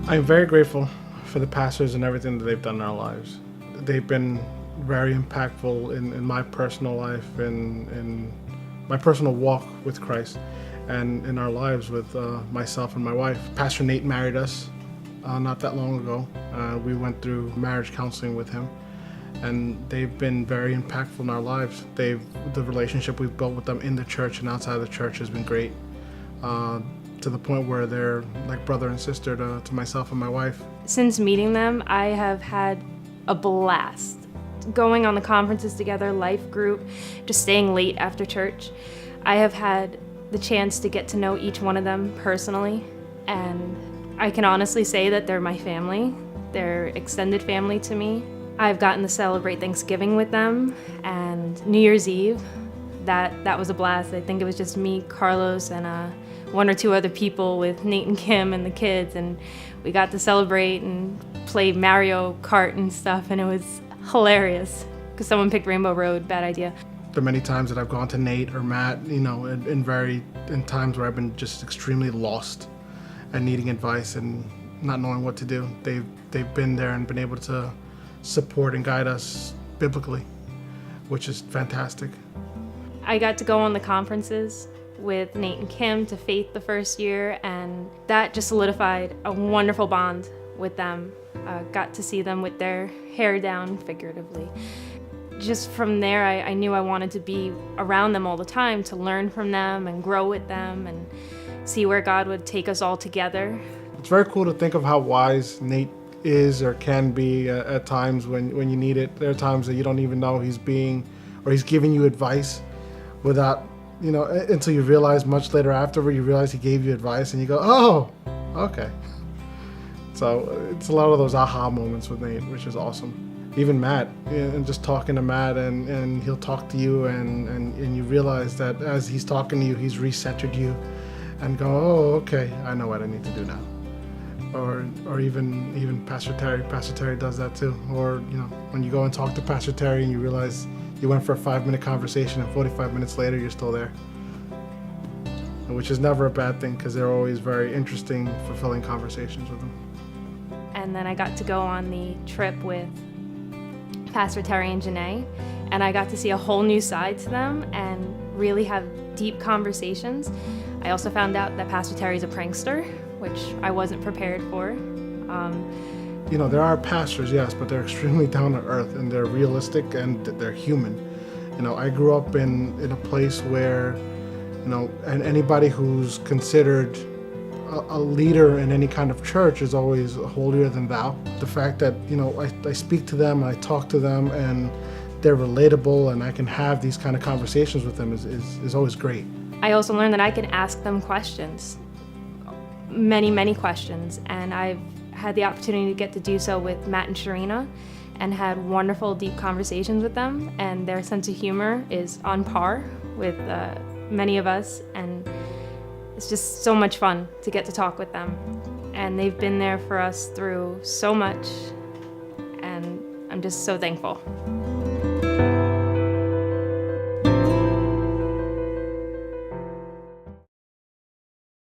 I'm very grateful for the pastors and everything that they've done in our lives. They've been very impactful in my personal life and in my personal walk with Christ and in our lives with myself and my wife. Pastor Nate married us not that long ago. We went through marriage counseling with him, and they've been very impactful in our lives. The relationship we've built with them in the church and outside of the church has been great, to the point where they're like brother and sister to myself and my wife. Since meeting them, I have had a blast. Going on the conferences together, life group, just staying late after church. I have had the chance to get to know each one of them personally, and I can honestly say that they're my family. They're extended family to me. I've gotten to celebrate Thanksgiving with them and New Year's Eve. That was a blast. I think it was just me, Carlos, and one or two other people with Nate and Kim and the kids, and we got to celebrate and play Mario Kart and stuff, and it was hilarious because someone picked Rainbow Road. Bad idea. The many times that I've gone to Nate or Matt, in times where I've been just extremely lost and needing advice and not knowing what to do, they've been there and been able to support and guide us biblically, which is fantastic. I got to go on the conferences with Nate and Kim to Faith the first year, and that just solidified a wonderful bond with them. Got to see them with their hair down, figuratively. Just from there, I knew I wanted to be around them all the time, to learn from them and grow with them and see where God would take us all together. It's very cool to think of how wise Nate is or can be at times when you need it. There are times that you don't even know he's giving you advice without, until you realize much later afterward, you realize he gave you advice and you go, oh, okay. So it's a lot of those aha moments with Nate, which is awesome. Even Matt, and just talking to Matt, and he'll talk to you, and you realize that as he's talking to you, he's recentered you, and go, oh, okay, I know what I need to do now. Or even Pastor Terry. Pastor Terry does that too. Or when you go and talk to Pastor Terry and you realize you went for a 5-minute conversation and 45 minutes later you're still there, which is never a bad thing because they're always very interesting, fulfilling conversations with them. And then I got to go on the trip with Pastor Terry and Janae, and I got to see a whole new side to them and really have deep conversations. I also found out that Pastor Terry's a prankster, which I wasn't prepared for. There are pastors, yes, but they're extremely down to earth and they're realistic and they're human. I grew up in a place where, and anybody who's considered a leader in any kind of church is always holier than thou. The fact that, I speak to them and I talk to them and they're relatable and I can have these kind of conversations with them is always great. I also learned that I can ask them questions, many, many questions, and I've had the opportunity to get to do so with Matt and Sharina and had wonderful, deep conversations with them, and their sense of humor is on par with many of us, and it's just so much fun to get to talk with them. And they've been there for us through so much, and I'm just so thankful.